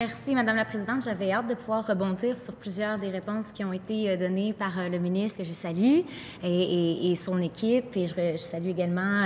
Merci, Madame la Présidente. J'avais hâte de pouvoir rebondir sur plusieurs des réponses qui ont été données par le ministre que je salue et son équipe. Et je salue également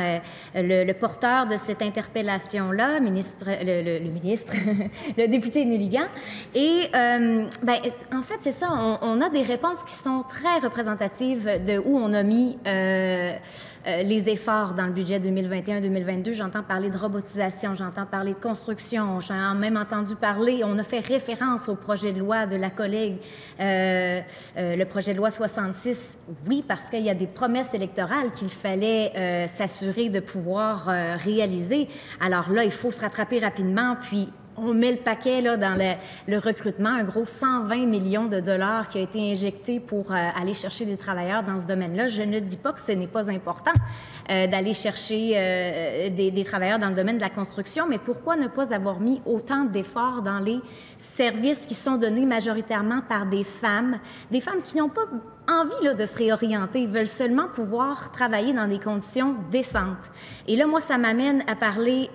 le porteur de cette interpellation-là, le ministre, le député Néligan. Et en fait, c'est ça, on a des réponses qui sont très représentatives de où on a mis les efforts dans le budget 2021-2022. J'entends parler de robotisation, j'entends parler de construction, j'ai même entendu parler, on a fait référence au projet de loi de la collègue, le projet de loi 66, oui, parce qu'il y a des promesses électorales qu'il fallait s'assurer de pouvoir réaliser. Alors là, il faut se rattraper rapidement, puis on met le paquet là, dans le recrutement, un gros 120 millions de dollars qui a été injecté pour aller chercher des travailleurs dans ce domaine-là. Je ne dis pas que ce n'est pas important d'aller chercher des travailleurs dans le domaine de la construction, mais pourquoi ne pas avoir mis autant d'efforts dans les services qui sont donnés majoritairement par des femmes qui n'ont pas envie là, de se réorienter, veulent seulement pouvoir travailler dans des conditions décentes. Et là, moi, ça m'amène à parler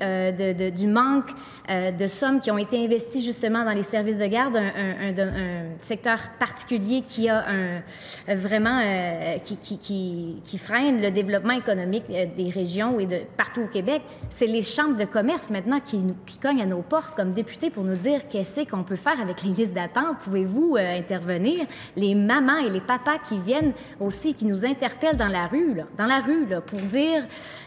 du manque de sommes qui ont été investies justement dans les services de garde, un secteur particulier qui a vraiment qui freine le développement économique des régions et de partout au Québec. C'est les chambres de commerce maintenant qui cognent à nos portes comme députés pour nous dire qu'est-ce qu'on peut faire avec les listes d'attente. Pouvez-vous intervenir? Les mamans et les papas qui viennent aussi, qui nous interpellent dans la rue, pour dire,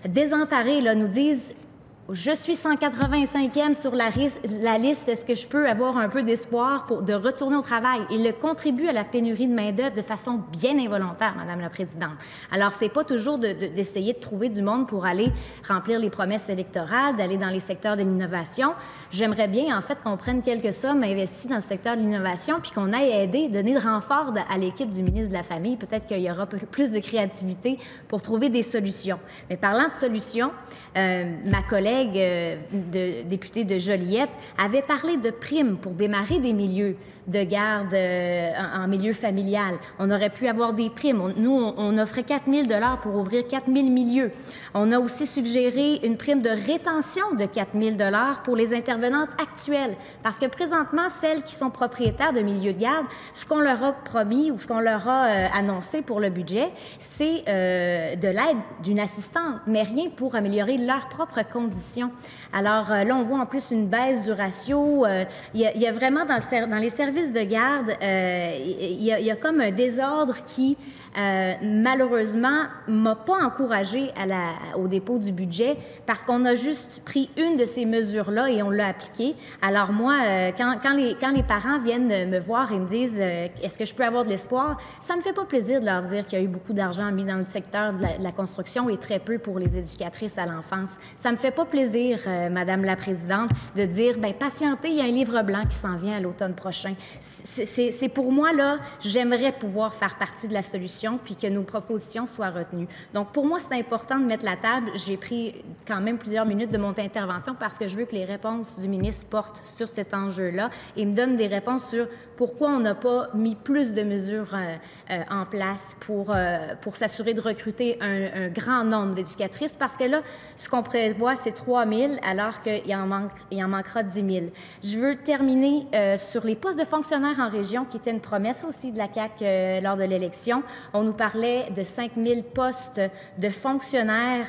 désemparés, là, nous disent « Je suis 185e sur la liste, est-ce que je peux avoir un peu d'espoir de retourner au travail? » Il contribue à la pénurie de main-d'œuvre de façon bien involontaire, Madame la Présidente. Alors, c'est pas toujours d'essayer de trouver du monde pour aller remplir les promesses électorales, d'aller dans les secteurs de l'innovation. J'aimerais bien, en fait, qu'on prenne quelques sommes investies dans le secteur de l'innovation puis qu'on aille aider, donner de renfort à l'équipe du ministre de la Famille. Peut-être qu'il y aura plus de créativité pour trouver des solutions. Mais parlant de solutions, ma collègue députée de Joliette avait parlé de primes pour démarrer des milieux de garde en milieu familial. On aurait pu avoir des primes. Nous, on offrait 4 000 $ pour ouvrir 4 000 milieux. On a aussi suggéré une prime de rétention de 4 000 $ pour les intervenantes actuelles. Parce que présentement, celles qui sont propriétaires de milieux de garde, ce qu'on leur a promis ou ce qu'on leur a annoncé pour le budget, c'est de l'aide d'une assistante, mais rien pour améliorer leurs propres conditions. Alors là, on voit en plus une baisse du ratio. Il y a vraiment dans les services de garde, il y a comme un désordre qui, malheureusement, m'a pas encouragée au dépôt du budget parce qu'on a juste pris une de ces mesures-là et on l'a appliquée. Alors moi, quand les parents viennent me voir et me disent « Est-ce que je peux avoir de l'espoir? » Ça me fait pas plaisir de leur dire qu'il y a eu beaucoup d'argent mis dans le secteur de la construction et très peu pour les éducatrices à l'enfance. Ça me fait pas plaisir, Madame la Présidente, de dire « Bien, patientez, il y a un livre blanc qui s'en vient à l'automne prochain. » C'est pour moi, là, j'aimerais pouvoir faire partie de la solution puis que nos propositions soient retenues. Donc, pour moi, c'est important de mettre la table. J'ai pris quand même plusieurs minutes de mon intervention parce que je veux que les réponses du ministre portent sur cet enjeu-là et me donnent des réponses sur pourquoi on n'a pas mis plus de mesures en place pour s'assurer de recruter un grand nombre d'éducatrices parce que là, ce qu'on prévoit, c'est 3 000 alors qu'il en manquera 10 000. Je veux terminer sur les postes de fonctionnaires en région, qui était une promesse aussi de la CAQ lors de l'élection. On nous parlait de 5 000 postes de fonctionnaires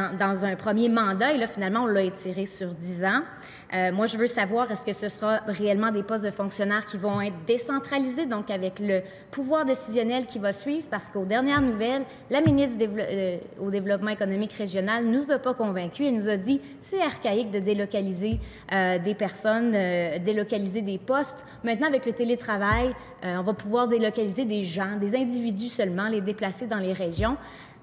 dans un premier mandat, et là, finalement, on l'a étiré sur 10 ans. Moi, je veux savoir, est-ce que ce sera réellement des postes de fonctionnaires qui vont être décentralisés, donc avec le pouvoir décisionnel qui va suivre, parce qu'aux dernières nouvelles, la ministre au développement économique régional ne nous a pas convaincus. Elle nous a dit c'est archaïque de délocaliser des personnes, délocaliser des postes. Maintenant, avec le télétravail, on va pouvoir délocaliser des gens, des individus seulement, les déplacer dans les régions.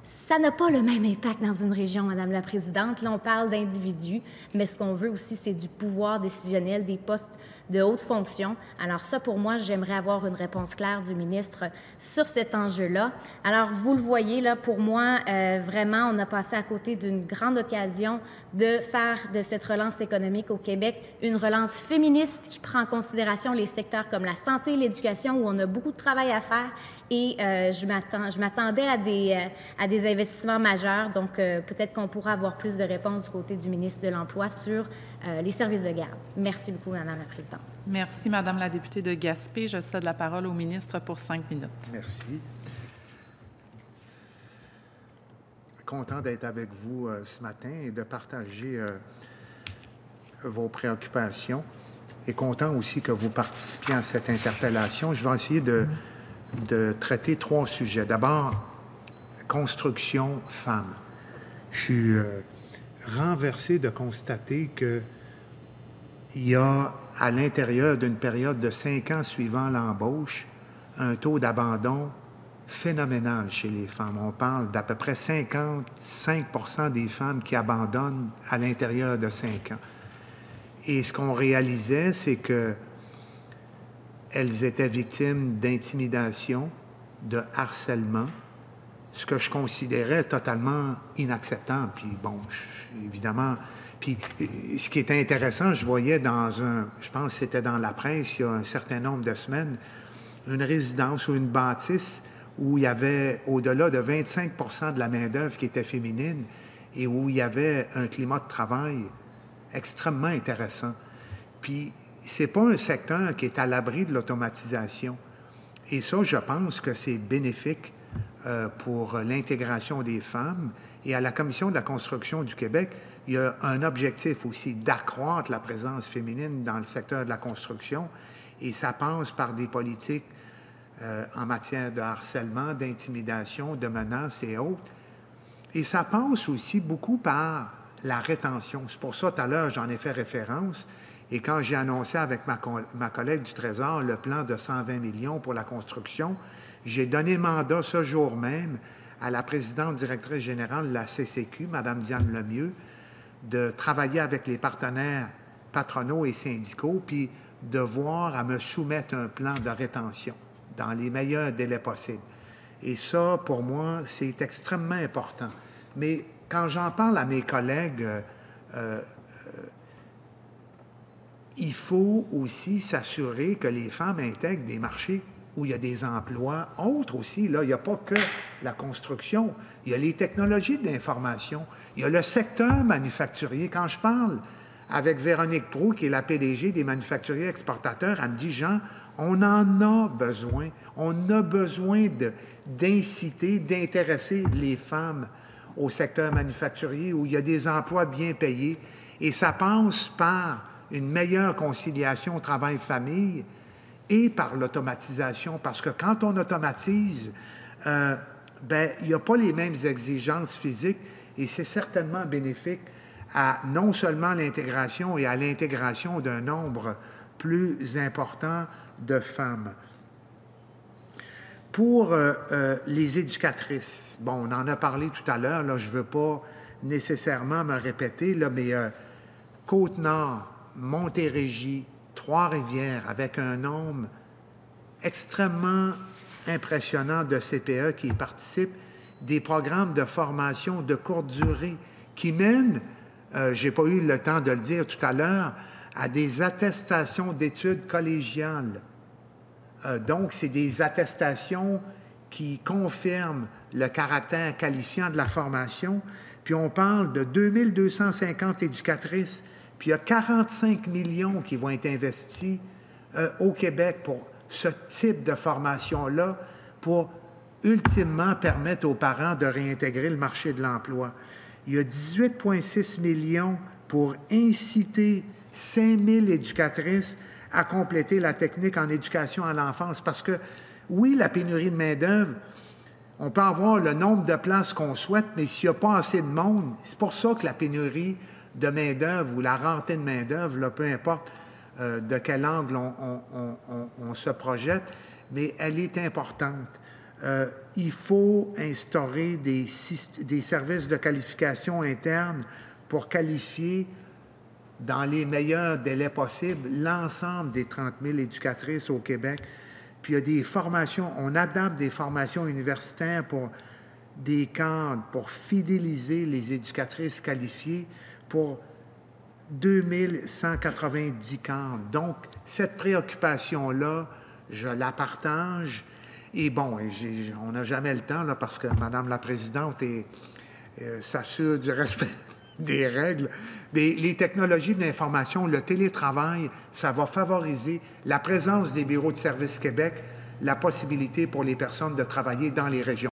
Ça n'a pas le même impact dans une région, Madame la Présidente. Là, on parle d'individus, mais ce qu'on veut aussi, c'est du pouvoir décisionnel, des postes de haute fonction. Alors ça, pour moi, j'aimerais avoir une réponse claire du ministre sur cet enjeu-là. Alors, vous le voyez, là, pour moi, vraiment, on a passé à côté d'une grande occasion de faire de cette relance économique au Québec une relance féministe qui prend en considération les secteurs comme la santé, l'éducation, où on a beaucoup de travail à faire. Et je m'attendais à des des investissements majeurs. Donc, peut-être qu'on pourra avoir plus de réponses du côté du ministre de l'Emploi sur les services de garde. Merci beaucoup, Madame la Présidente. Merci, Madame la députée de Gaspé. Je cède la parole au ministre pour 5 minutes. Merci. Content d'être avec vous ce matin et de partager vos préoccupations. Et content aussi que vous participiez à cette interpellation. Je vais essayer de traiter 3 sujets. D'abord, construction femmes. Je suis renversé de constater qu'il y a, à l'intérieur d'une période de 5 ans suivant l'embauche, un taux d'abandon phénoménal chez les femmes. On parle d'à peu près 55% des femmes qui abandonnent à l'intérieur de 5 ans. Et ce qu'on réalisait, c'est qu'elles étaient victimes d'intimidation, de harcèlement, ce que je considérais totalement inacceptable. Puis bon, évidemment, puis ce qui était intéressant, je voyais je pense que c'était dans la presse il y a un certain nombre de semaines, une résidence ou une bâtisse où il y avait au-delà de 25% de la main-d'œuvre qui était féminine et où il y avait un climat de travail extrêmement intéressant. Puis, c'est pas un secteur qui est à l'abri de l'automatisation. Et ça, je pense que c'est bénéfique pour l'intégration des femmes. Et à la Commission de la construction du Québec, il y a un objectif aussi d'accroître la présence féminine dans le secteur de la construction. Et ça passe par des politiques en matière de harcèlement, d'intimidation, de menaces et autres. Et ça passe aussi beaucoup par la rétention. C'est pour ça, tout à l'heure, j'en ai fait référence. Et quand j'ai annoncé avec ma collègue du Trésor le plan de 120 millions pour la construction, j'ai donné mandat ce jour même à la présidente directrice générale de la CCQ, Mme Diane Lemieux, de travailler avec les partenaires patronaux et syndicaux, puis de voir à me soumettre un plan de rétention dans les meilleurs délais possibles. Et ça, pour moi, c'est extrêmement important. Mais quand j'en parle à mes collègues, il faut aussi s'assurer que les femmes intègrent des marchés où il y a des emplois autres aussi. Là, il n'y a pas que la construction. Il y a les technologies de l'information. Il y a le secteur manufacturier. Quand je parle avec Véronique Proulx, qui est la PDG des manufacturiers exportateurs, elle me dit, Jean, on en a besoin. On a besoin d'inciter, d'intéresser les femmes au secteur manufacturier où il y a des emplois bien payés. Et ça passe par une meilleure conciliation travail-famille et par l'automatisation. Parce que quand on automatise, il n'y a pas les mêmes exigences physiques et c'est certainement bénéfique à non seulement l'intégration et à l'intégration d'un nombre plus important de femmes. Pour les éducatrices, bon, on en a parlé tout à l'heure, là, je ne veux pas nécessairement me répéter, là, mais Côte-Nord, Montérégie, Trois-Rivières, avec un nombre extrêmement impressionnant de CPE qui y participent, des programmes de formation de courte durée qui mènent, je n'ai pas eu le temps de le dire tout à l'heure, à des attestations d'études collégiales. Donc, c'est des attestations qui confirment le caractère qualifiant de la formation. Puis on parle de 2250 éducatrices, puis il y a 45 millions qui vont être investis au Québec pour ce type de formation-là, pour ultimement permettre aux parents de réintégrer le marché de l'emploi. Il y a 18,6 millions pour inciter 5000 éducatrices à compléter la technique en éducation à l'enfance. Parce que, oui, la pénurie de main-d'œuvre, on peut avoir le nombre de places qu'on souhaite, mais s'il n'y a pas assez de monde, c'est pour ça que la pénurie de main-d'œuvre ou la rareté de main-d'œuvre, peu importe de quel angle on se projette, mais elle est importante. Il faut instaurer des services de qualification interne pour qualifier dans les meilleurs délais possibles l'ensemble des 30 000 éducatrices au Québec. Puis il y a des formations, on adapte des formations universitaires pour des cadres, pour fidéliser les éducatrices qualifiées pour 2190 cadres. Donc, cette préoccupation-là, je la partage Et bon, on n'a jamais le temps, là, parce que Madame la Présidente s'assure du respect des règles. Mais les technologies de l'information, le télétravail, ça va favoriser la présence des bureaux de Service Québec, la possibilité pour les personnes de travailler dans les régions.